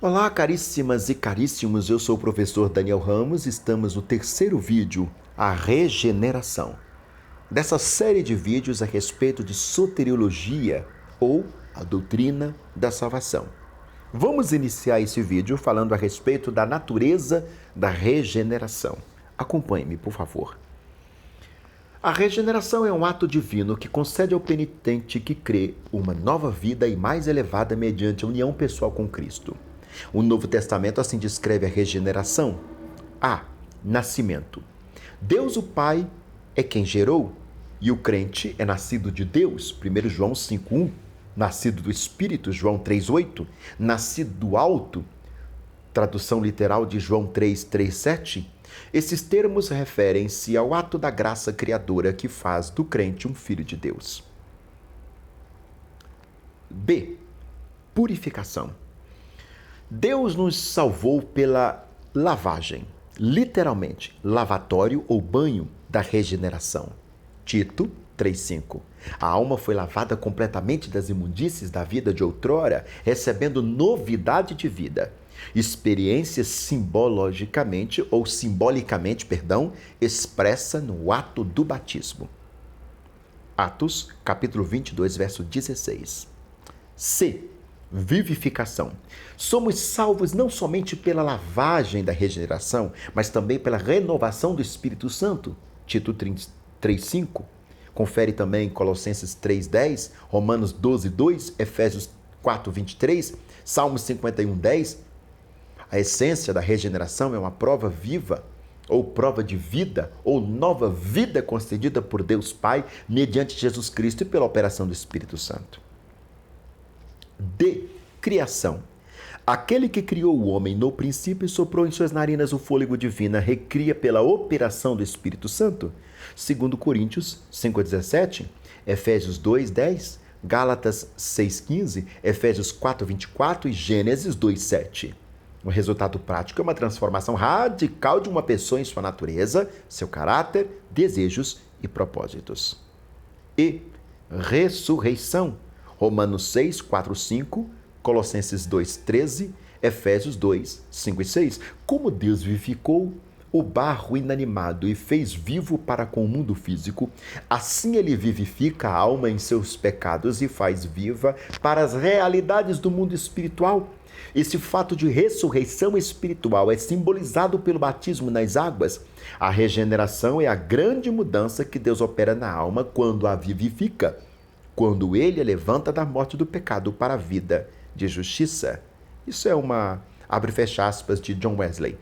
Olá, caríssimas e caríssimos, eu sou o professor Daniel Ramos, estamos no terceiro vídeo, a regeneração. Dessa série de vídeos a respeito de soteriologia ou a doutrina da salvação. Vamos iniciar esse vídeo falando a respeito da natureza da regeneração. Acompanhe-me, por favor. A regeneração é um ato divino que concede ao penitente que crê uma nova vida e mais elevada mediante a união pessoal com Cristo. O Novo Testamento assim descreve a regeneração. A. Nascimento. Deus o Pai é quem gerou, e o crente é nascido de Deus, 1 João 5,1, nascido do Espírito, João 3,8, nascido do alto, tradução literal de João 3,7. Esses termos referem-se ao ato da graça criadora que faz do crente um filho de Deus. B. Purificação. Deus nos salvou pela lavagem, literalmente, lavatório ou banho da regeneração. Tito 3,5. A alma foi lavada completamente das imundícies da vida de outrora, recebendo novidade de vida. Experiência simbolicamente, expressa no ato do batismo. Atos, capítulo 22, verso 16. C. Vivificação. Somos salvos não somente pela lavagem da regeneração, mas também pela renovação do Espírito Santo. Tito 3,5. Confere também Colossenses 3,10, Romanos 12,2, Efésios 4,23, Salmos 51,10. A essência da regeneração é uma prova viva, ou prova de vida, ou nova vida concedida por Deus Pai, mediante Jesus Cristo e pela operação do Espírito Santo. D. Criação. Aquele que criou o homem no princípio e soprou em suas narinas o fôlego divino, recria pela operação do Espírito Santo. 2 Coríntios 5,17, Efésios 2,10, Gálatas 6,15, Efésios 4,24 e Gênesis 2,7. O resultado prático é uma transformação radical de uma pessoa em sua natureza, seu caráter, desejos e propósitos. E ressurreição. Romanos 6, 4, 5, Colossenses 2, 13, Efésios 2, 5 e 6. Como Deus vivificou o barro inanimado e fez vivo para com o mundo físico, assim ele vivifica a alma em seus pecados e faz viva para as realidades do mundo espiritual. Esse fato de ressurreição espiritual é simbolizado pelo batismo nas águas. A regeneração é a grande mudança que Deus opera na alma quando a vivifica, quando ele a levanta da morte do pecado para a vida de justiça. Isso é uma abre e fecha aspas de John Wesley.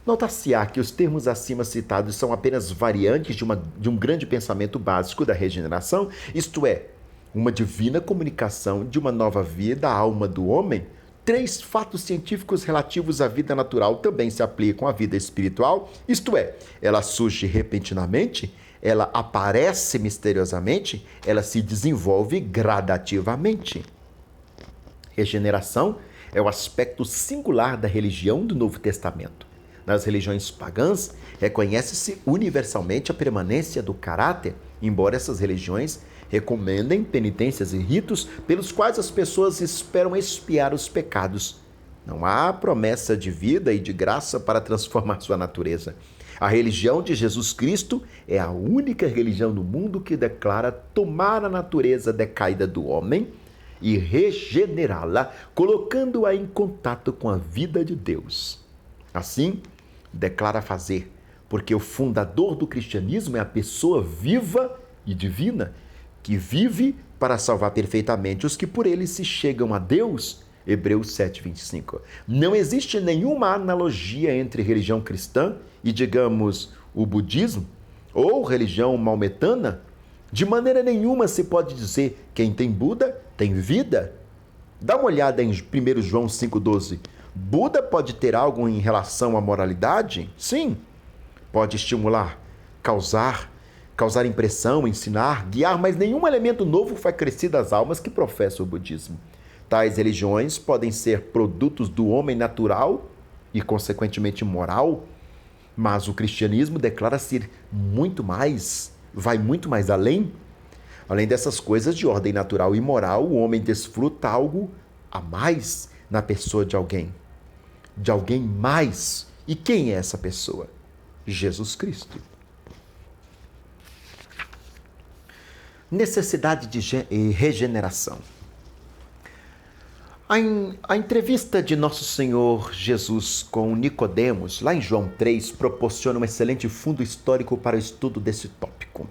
Nota-se-á que os termos acima citados são apenas variantes de um grande pensamento básico da regeneração, isto é, uma divina comunicação de uma nova vida à alma do homem. 3 fatos científicos relativos à vida natural também se aplicam à vida espiritual, isto é, ela surge repentinamente, ela aparece misteriosamente, ela se desenvolve gradativamente. Regeneração é o aspecto singular da religião do Novo Testamento. Nas religiões pagãs, reconhece-se universalmente a permanência do caráter, embora essas religiões recomendem penitências e ritos pelos quais as pessoas esperam expiar os pecados. Não há promessa de vida e de graça para transformar sua natureza. A religião de Jesus Cristo é a única religião no mundo que declara tomar a natureza decaída do homem e regenerá-la, colocando-a em contato com a vida de Deus. Assim, declara fazer, porque o fundador do cristianismo é a pessoa viva e divina, que vive para salvar perfeitamente os que por ele se chegam a Deus. Hebreus 7,25. Não existe nenhuma analogia entre religião cristã e, digamos, o budismo ou religião maometana. De maneira nenhuma se pode dizer quem tem Buda tem vida. Dá uma olhada em 1 João 5,12. Buda pode ter algo em relação à moralidade? Sim. Pode estimular, causar impressão, ensinar, guiar, mas nenhum elemento novo foi acrescido às almas que professam o budismo. Tais religiões podem ser produtos do homem natural e, consequentemente, moral, mas o cristianismo declara ser muito mais, vai muito mais além. Além dessas coisas de ordem natural e moral, o homem desfruta algo a mais. na pessoa de alguém mais. E quem é essa pessoa? Jesus Cristo. Necessidade de regeneração. A entrevista de Nosso Senhor Jesus com Nicodemos, lá em João 3, proporciona um excelente fundo histórico para o estudo desse tópico.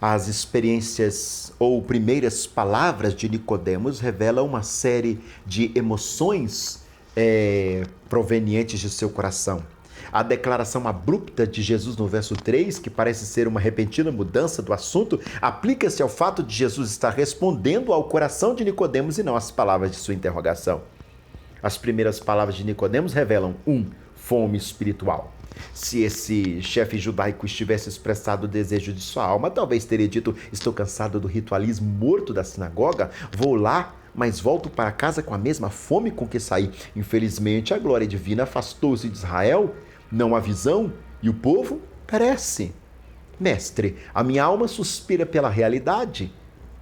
As experiências ou primeiras palavras de Nicodemos revelam uma série de emoções provenientes de seu coração. A declaração abrupta de Jesus no verso 3, que parece ser uma repentina mudança do assunto, aplica-se ao fato de Jesus estar respondendo ao coração de Nicodemos e não às palavras de sua interrogação. As primeiras palavras de Nicodemos revelam fome espiritual. Se esse chefe judaico estivesse expressado o desejo de sua alma, talvez teria dito: estou cansado do ritualismo morto da sinagoga, vou lá, mas volto para casa com a mesma fome com que saí. Infelizmente, a glória divina afastou-se de Israel, não há visão, e o povo perece. Mestre, a minha alma suspira pela realidade.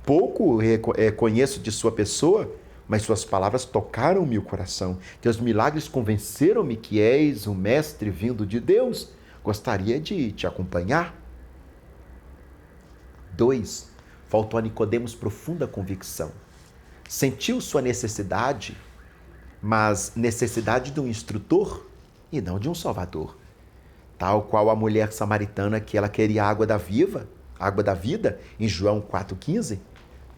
Pouco conheço de sua pessoa, mas suas palavras tocaram-me o coração. Teus milagres convenceram-me que és um mestre vindo de Deus. Gostaria de te acompanhar. 2. Faltou a Nicodemos profunda convicção. Sentiu sua necessidade, mas necessidade de um instrutor e não de um salvador. Tal qual a mulher samaritana que ela queria água da vida, em João 4,15.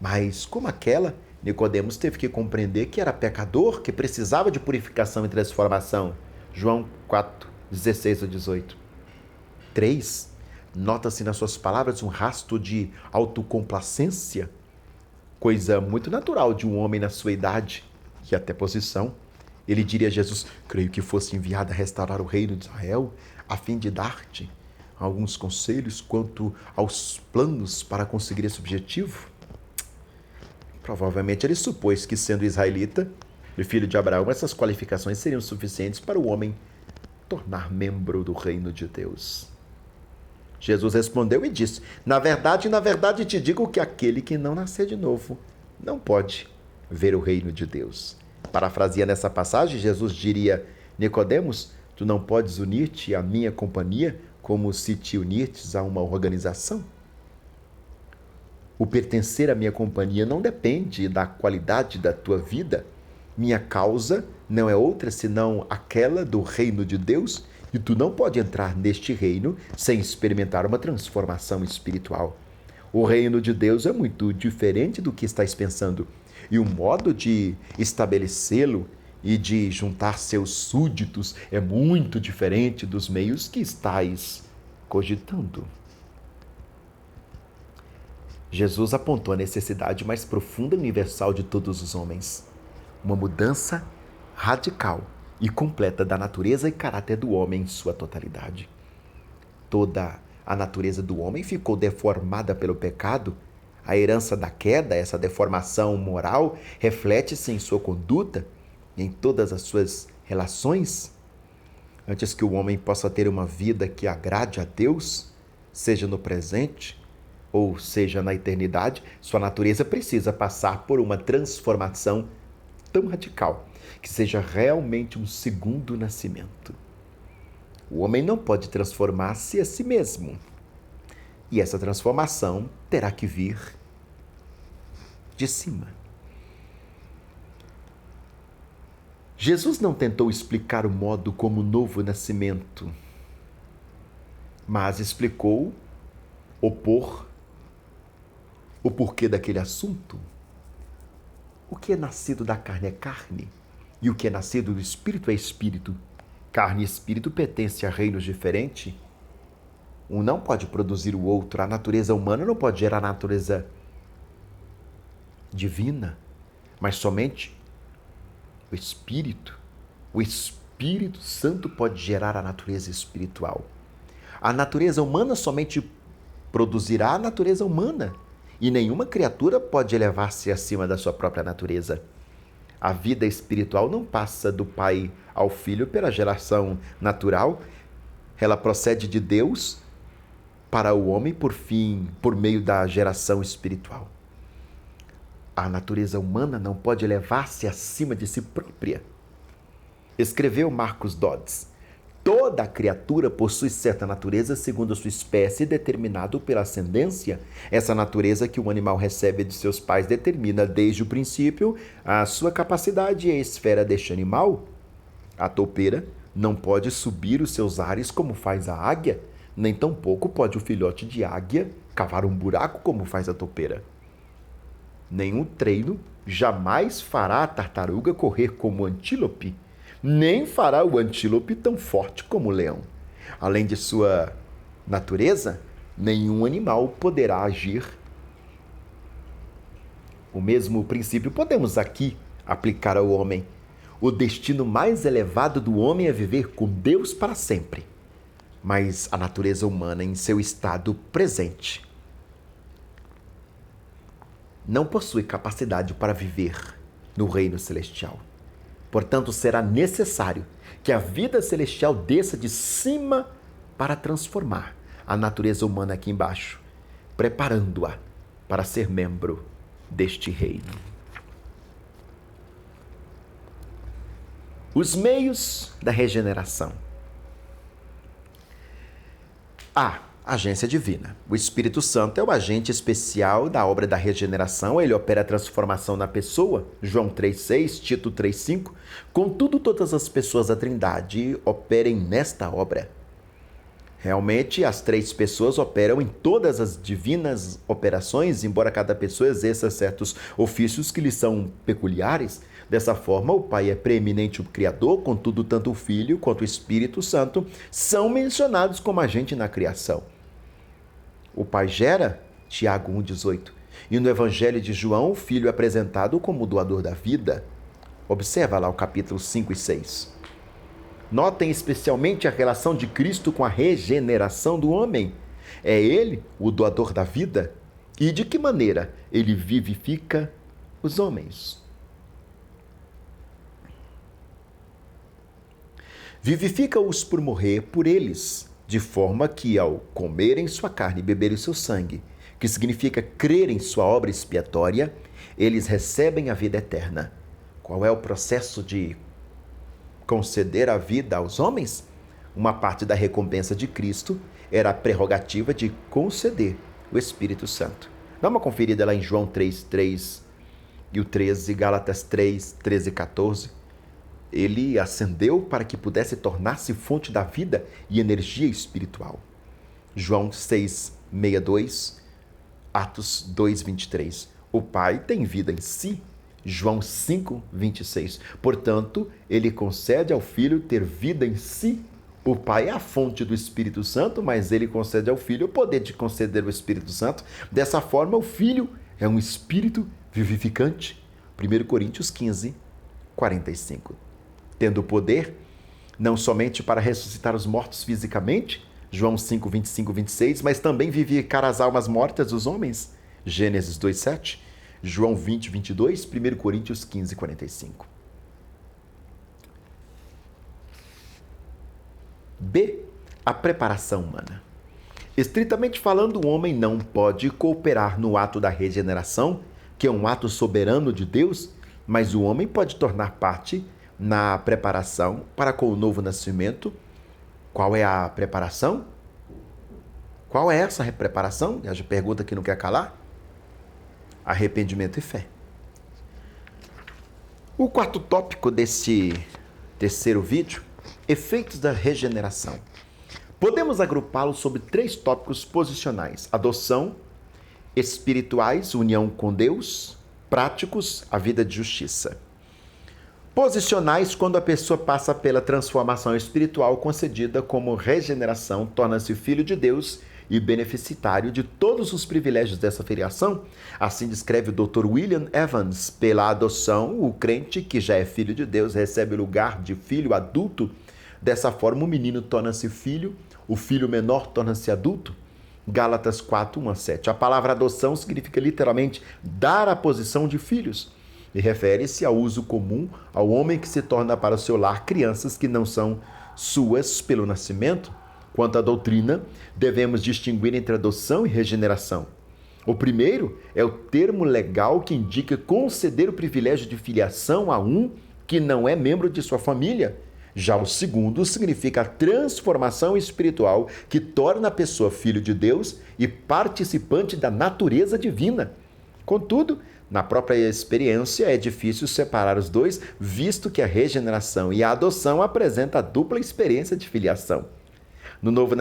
Mas como aquela, Nicodemos teve que compreender que era pecador, que precisava de purificação e transformação. João 4:16-18. 3. Nota-se nas suas palavras um rastro de autocomplacência, coisa muito natural de um homem na sua idade e até posição. Ele diria a Jesus: creio que fosse enviado a restaurar o reino de Israel, a fim de dar-te alguns conselhos quanto aos planos para conseguir esse objetivo. Provavelmente ele supôs que, sendo israelita e filho de Abraão, essas qualificações seriam suficientes para o homem tornar membro do reino de Deus. Jesus respondeu e disse: na verdade te digo que aquele que não nascer de novo não pode ver o reino de Deus. Parafraseando essa passagem, Jesus diria: Nicodemos, tu não podes unir-te à minha companhia como se te unirtes a uma organização? O pertencer à minha companhia não depende da qualidade da tua vida. Minha causa não é outra senão aquela do reino de Deus, e tu não pode entrar neste reino sem experimentar uma transformação espiritual. O reino de Deus é muito diferente do que estás pensando, e o modo de estabelecê-lo e de juntar seus súditos é muito diferente dos meios que estais cogitando. Jesus apontou a necessidade mais profunda e universal de todos os homens. Uma mudança radical e completa da natureza e caráter do homem em sua totalidade. Toda a natureza do homem ficou deformada pelo pecado. A herança da queda, essa deformação moral, reflete-se em sua conduta e em todas as suas relações. Antes que o homem possa ter uma vida que agrade a Deus, seja no presente ou seja na eternidade, sua natureza precisa passar por uma transformação tão radical que seja realmente um segundo nascimento. O homem não pode transformar-se a si mesmo. E essa transformação terá que vir de cima. Jesus não tentou explicar o modo como o novo nascimento, mas explicou o porquê daquele assunto. O que é nascido da carne é carne, e o que é nascido do espírito é espírito. Carne e espírito pertencem a reinos diferentes. Um não pode produzir o outro. A natureza humana não pode gerar a natureza divina, mas somente o Espírito. O Espírito Santo pode gerar a natureza espiritual. A natureza humana somente produzirá a natureza humana, e nenhuma criatura pode elevar-se acima da sua própria natureza. A vida espiritual não passa do pai ao filho pela geração natural. Ela procede de Deus para o homem por meio da geração espiritual. A natureza humana não pode elevar-se acima de si própria. Escreveu Marcus Dodds: toda criatura possui certa natureza segundo a sua espécie, determinado pela ascendência. Essa natureza que o animal recebe de seus pais determina desde o princípio a sua capacidade e a esfera deste animal. A toupeira não pode subir os seus ares como faz a águia, nem tampouco pode o filhote de águia cavar um buraco como faz a toupeira. Nenhum treino jamais fará a tartaruga correr como o antílope, nem fará o antílope tão forte como o leão. Além de sua natureza, nenhum animal poderá agir. O mesmo princípio podemos aqui aplicar ao homem. O destino mais elevado do homem é viver com Deus para sempre. Mas a natureza humana, em seu estado presente, não possui capacidade para viver no reino celestial. Portanto, será necessário que a vida celestial desça de cima para transformar a natureza humana aqui embaixo, preparando-a para ser membro deste reino. Os meios da regeneração. A agência divina. O Espírito Santo é o agente especial da obra da regeneração. Ele opera a transformação na pessoa. João 3,6, Tito 3,5. Contudo, todas as pessoas da Trindade operem nesta obra. Realmente, as três pessoas operam em todas as divinas operações, embora cada pessoa exerça certos ofícios que lhe são peculiares. Dessa forma, o Pai é preeminente o Criador, contudo, tanto o Filho quanto o Espírito Santo são mencionados como agente na criação. O Pai gera, Tiago 1,18, e no Evangelho de João, o Filho é apresentado como o doador da vida. Observa lá o capítulo 5 e 6. Notem especialmente a relação de Cristo com a regeneração do homem. É Ele o doador da vida? E de que maneira Ele vivifica os homens? Vivifica-os por morrer por eles, de forma que, ao comerem sua carne e beberem seu sangue, que significa crer em sua obra expiatória, eles recebem a vida eterna. Qual é o processo de conceder a vida aos homens? Uma parte da recompensa de Cristo era a prerrogativa de conceder o Espírito Santo. Dá uma conferida lá em João 3:3 e o 13, Gálatas 3:13 e 14. Ele ascendeu para que pudesse tornar-se fonte da vida e energia espiritual. João 6:62, Atos 2:23. O Pai tem vida em si. João 5:26. Portanto, ele concede ao Filho ter vida em si. O Pai é a fonte do Espírito Santo, mas ele concede ao Filho o poder de conceder o Espírito Santo. Dessa forma, o Filho é um Espírito vivificante. 1 Coríntios 15:45. Tendo o poder, não somente para ressuscitar os mortos fisicamente, João 5:25-26, mas também vivificar as almas mortas dos homens, Gênesis 2:7, João 20:22, 1 Coríntios 15:45. B. A preparação humana. Estritamente falando, o homem não pode cooperar no ato da regeneração, que é um ato soberano de Deus, mas o homem pode tornar parte na preparação para com o novo nascimento. Qual é a preparação? Qual é essa preparação? É a pergunta que não quer calar. Arrependimento e fé. O quarto tópico desse terceiro vídeo, efeitos da regeneração. Podemos agrupá-lo sobre 3 tópicos posicionais: adoção, espirituais, união com Deus, práticos, a vida de justiça. Posicionais, quando a pessoa passa pela transformação espiritual concedida como regeneração, torna-se filho de Deus e beneficiário de todos os privilégios dessa filiação. Assim descreve o Dr. William Evans: pela adoção, o crente que já é filho de Deus recebe o lugar de filho adulto. Dessa forma, o menino torna-se filho, o filho menor torna-se adulto. Gálatas 4:1-7. A palavra adoção significa literalmente dar a posição de filhos e refere-se ao uso comum ao homem que se torna para o seu lar crianças que não são suas pelo nascimento. Quanto à doutrina, devemos distinguir entre adoção e regeneração. O primeiro é o termo legal que indica conceder o privilégio de filiação a um que não é membro de sua família. Já o segundo significa a transformação espiritual que torna a pessoa filho de Deus e participante da natureza divina. Contudo, na própria experiência é difícil separar os dois, visto que a regeneração e a adoção apresentam a dupla experiência de filiação. No Novo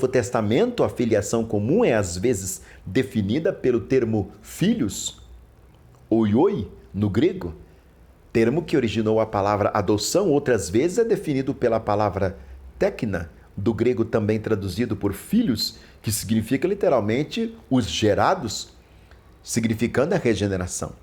Testamento, a filiação comum é às vezes definida pelo termo filhos, oioi, no grego, termo que originou a palavra adoção, outras vezes é definido pela palavra tekna, do grego também traduzido por filhos, que significa literalmente os gerados, significando a regeneração.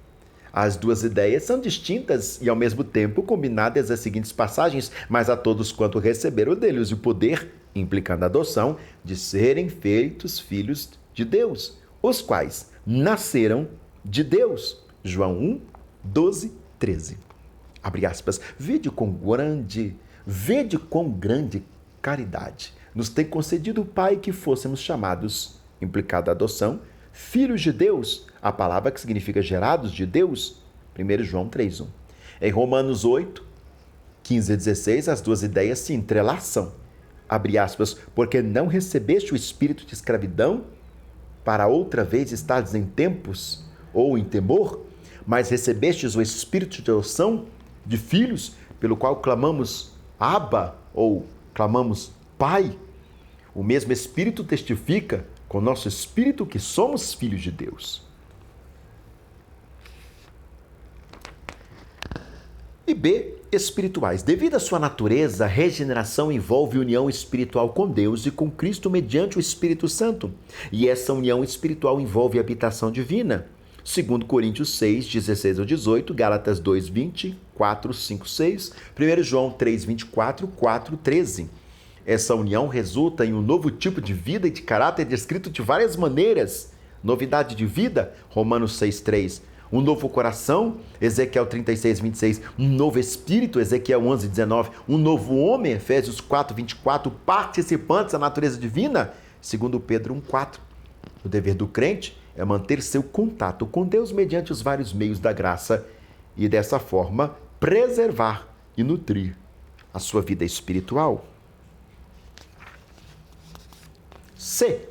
As duas ideias são distintas e ao mesmo tempo combinadas as seguintes passagens: mas a todos quanto receberam deles o poder, implicando a adoção, de serem feitos filhos de Deus, os quais nasceram de Deus. João 1, 12, 13. Abre aspas. Vede quão grande caridade nos tem concedido o Pai que fôssemos chamados, implicada a adoção, filhos de Deus, a palavra que significa gerados de Deus, 1 João 3:1. Em Romanos 8, 15 a 16, as duas ideias se entrelaçam. Abre aspas, porque não recebeste o espírito de escravidão para outra vez estares em tempos ou em temor, mas recebestes o espírito de adoção de filhos, pelo qual clamamos Abba ou clamamos Pai. O mesmo Espírito testifica com o nosso espírito que somos filhos de Deus. E B, espirituais. Devido à sua natureza, a regeneração envolve união espiritual com Deus e com Cristo mediante o Espírito Santo. E essa união espiritual envolve a habitação divina. 2 Coríntios 6, 16 ao 18, Gálatas 2, 20, 4, 5, 6, 1 João 3, 24, 4, 13. Essa união resulta em um novo tipo de vida e de caráter descrito de várias maneiras. Novidade de vida, Romanos 6, 3. Um novo coração, Ezequiel 36, 26. Um novo espírito, Ezequiel 11, 19. Um novo homem, Efésios 4, 24. Participantes da natureza divina, 2 Pedro 1, 4. O dever do crente é manter seu contato com Deus mediante os vários meios da graça e, dessa forma, preservar e nutrir a sua vida espiritual. C.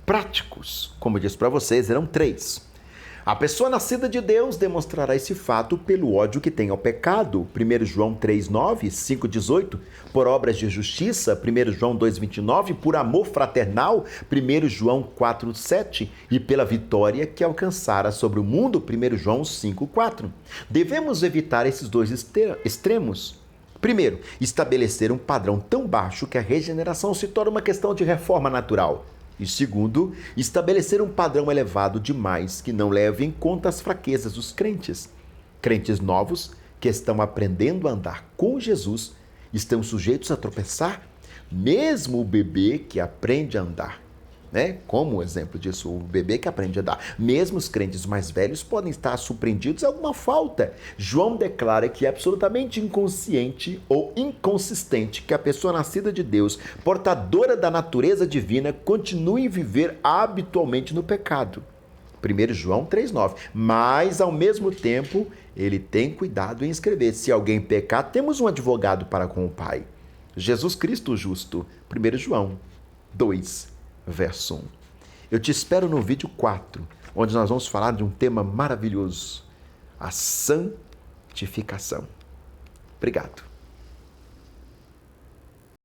Práticos. Como eu disse para vocês, eram 3. A pessoa nascida de Deus demonstrará esse fato pelo ódio que tem ao pecado. 1 João 3, 9, 5, 18. Por obras de justiça. 1 João 2, 29. Por amor fraternal. 1 João 4, 7. E pela vitória que alcançara sobre o mundo. 1 João 5, 4. Devemos evitar esses dois extremos. Primeiro, estabelecer um padrão tão baixo que a regeneração se torna uma questão de reforma natural. E segundo, estabelecer um padrão elevado demais que não leve em conta as fraquezas dos crentes. Crentes novos que estão aprendendo a andar com Jesus estão sujeitos a tropeçar, mesmo o bebê que aprende a andar. Como exemplo disso, o bebê que aprende a andar. Mesmo os crentes mais velhos podem estar surpreendidos a alguma falta. João declara que é absolutamente inconsciente ou inconsistente que a pessoa nascida de Deus, portadora da natureza divina, continue a viver habitualmente no pecado. 1 João 3,9. Mas, ao mesmo tempo, ele tem cuidado em escrever: se alguém pecar, temos um advogado para com o Pai, Jesus Cristo o justo. 1 João 2, verso 1. Eu te espero no vídeo 4, onde nós vamos falar de um tema maravilhoso: a santificação. Obrigado.